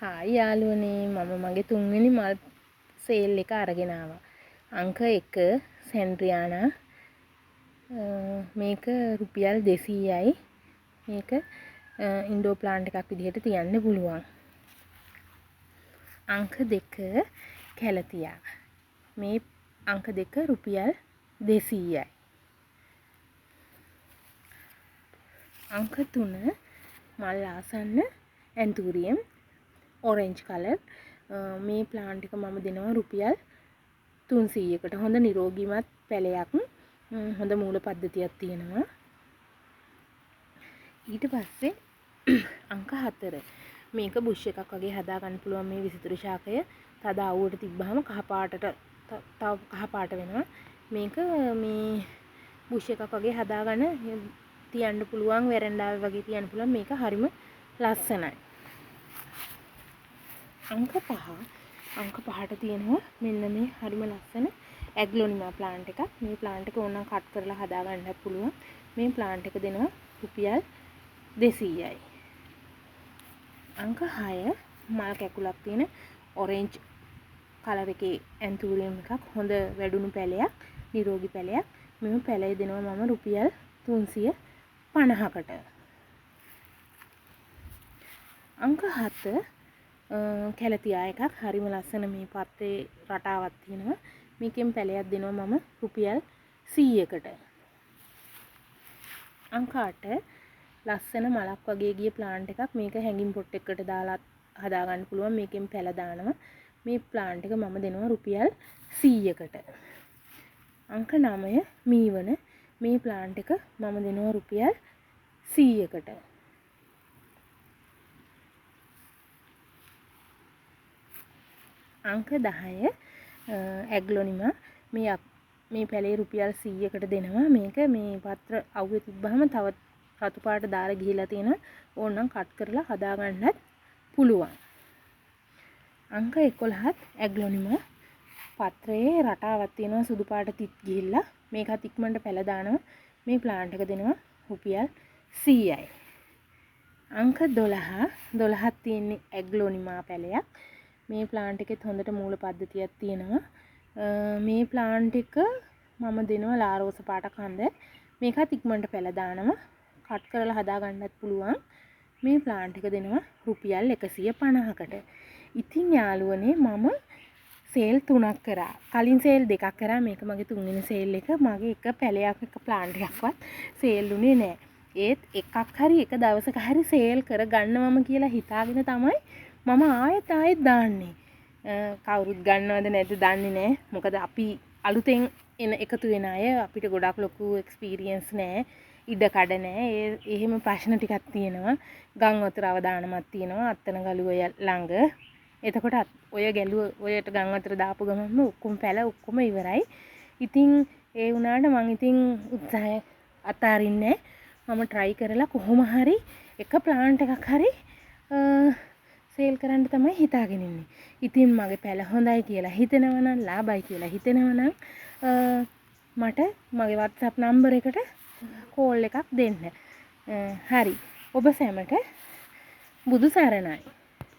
Hi යාළුවනේ මම මගේ තුන්වෙනි මල් සේල් එක අරගෙන ආවා. අංක 1 සෙන්ඩ්‍රියානා මේක රුපියල් 200යි. මේක ඉන්ඩෝ ප්ලාන්ට් එකක් විදිහට තියන්න පුළුවන්. අංක 2 කැලතියා. මේ අංක 2 රුපියල් 200යි. අංක 3 මල් ආසන්න ඇන්තූරියම් orange color මේ ප්ලාන්ට් එක මම දෙනවා රුපියල් 300කට. හොඳ නිරෝගීමත් පැලයක්, හොඳ මූල පද්ධතියක් තියෙනවා. ඊට පස්සේ අංක 4 මේක බුෂ් එකක් වගේ හදා ගන්න පුළුවන්. මේ විසිතුරු ශාකය තද අවුවට තිබ්බහම කහ පාටට තව කහ පාට වෙනවා. මේක මේ බුෂ් එකක් වගේ හදාගන්න තියන්න පුළුවන්, වෙරන්ඩාවේ වගේ තියන්න පුළුවන්. මේක හරිම ලස්සනයි. අංක 5ට තියෙනවා මෙන්න මේ හරිම ලස්සන ඇග්ලොනිමා ප්ලාන්ට් එකක්. මේ ප්ලාන්ට් එක ඕනනම් කට් කරලා හදා ගන්නත් පුළුවන්. මේ ප්ලාන්ට් එක දෙනවා රුපියල් 200යි. අංක 6 මල් කැකුලක් තියෙන ඔරෙන්ජ් කලර් එකේ ඇන්තූරියම් එකක්. හොඳ වැඩුණු පැලයක්, නිරෝගී පැලයක්. මෙම පැලය දෙනවා මම රුපියල් 350කට. අංක 7 කැලතියා එකක්. හරිම ලස්සන මේ පත්තේ රටාවක් තියෙනවා. මේකෙන් පැලයක් දෙනවා මම රුපියල් 100කට. අංක 8 ලස්සන මලක් වගේ ගිය ප්ලාන්ට් එකක්. මේක හැංගින් පොට් එකකට දාලා හදා ගන්න පුළුවන්. මේකෙන් පැල දානවා. මේ ප්ලාන්ට් එක මම දෙනවා රුපියල් 100කට. අංක 9 මීවන මේ ප්ලාන්ට් එක මම දෙනවා රුපියල් 100කට. අංක 10 ඇග්ලොනිමා මේ පැලේ රුපියල් 100කට දෙනවා. මේක මේ පත්‍ර අවුවේ තිබ්බහම තව රතු පාට දාලා ගිහිලා තියෙන. ඕනනම් කට් කරලා හදා ගන්නත් පුළුවන්. අංක 11ත් ඇග්ලොනිමා පත්‍රයේ රටාවක් තියෙනවා. සුදු පාට තිත් ගිහිල්ලා මේකත් ඉක්මනට පැල දානවා. මේ ප්ලාන්ට් එක දෙනවා රුපියල් 100යි. අංක 12ක් තියෙන්නේ ඇග්ලොනිමා පැලයක්. මේ ප්ලාන්ට් එකෙත් හොඳට මූල පද්ධතියක් තියෙනවා. මේ ප්ලාන්ට් එක මම දෙනවා ලාරෝස පාට කන්ද. මේකත් ඉක්මනට පැල දානවා. කට් කරලා හදා ගන්නත් පුළුවන්. මේ ප්ලාන්ට් එක දෙනවා රුපියල් 150කට. ඉතින් යාළුවනේ මම සේල් 3ක් කරා. කලින් සේල් 2ක් කරා. මේක මගේ තුන්වෙනි සේල් එක. මගේ එක පැලයක් එක ප්ලාන්ට් එකක්වත් සේල් උනේ නැහැ. ඒත් එකක් හරි එක දවසක හරි සේල් කර ගන්නවම කියලා හිතාගෙන තමයි මම ආයෙත් දාන්නේ. කවුරුත් ගන්නවද නැද්ද දන්නේ නැහැ. මොකද අපි අලුතෙන් එකතු වෙන අය, අපිට ගොඩක් ලොකු එක්ස්පීරියන්ස් නැහැ. ඉඩ කඩ නැහැ. එහෙම ප්‍රශ්න ටිකක් තියෙනවා. ගම් වතුර අවදානමක් තියෙනවා අත්තන ගලුව ළඟ. එතකොට ඔය ගැලුව ඔයට ගම් වතුර දාපු ගමන්ම ඔක්කොම පැල ඔක්කොම ඉවරයි. ඉතින් ඒ වුණාට මං ඉතින් උත්සාහය අතාරින්නේ. මම try කරලා කොහොම හරි එක ප්ලාන්ට් එකක් හරි සේල් කරන්න තමයි හිතාගෙන ඉන්නේ. ඉතින් මගේ පැල හොඳයි කියලා හිතෙනවා නම්, ලාභයි කියලා හිතෙනවා නම් මට මගේ WhatsApp නම්බර් එකට කෝල් එකක් දෙන්න. හරි. ඔබ සැමට බුදු සරණයි.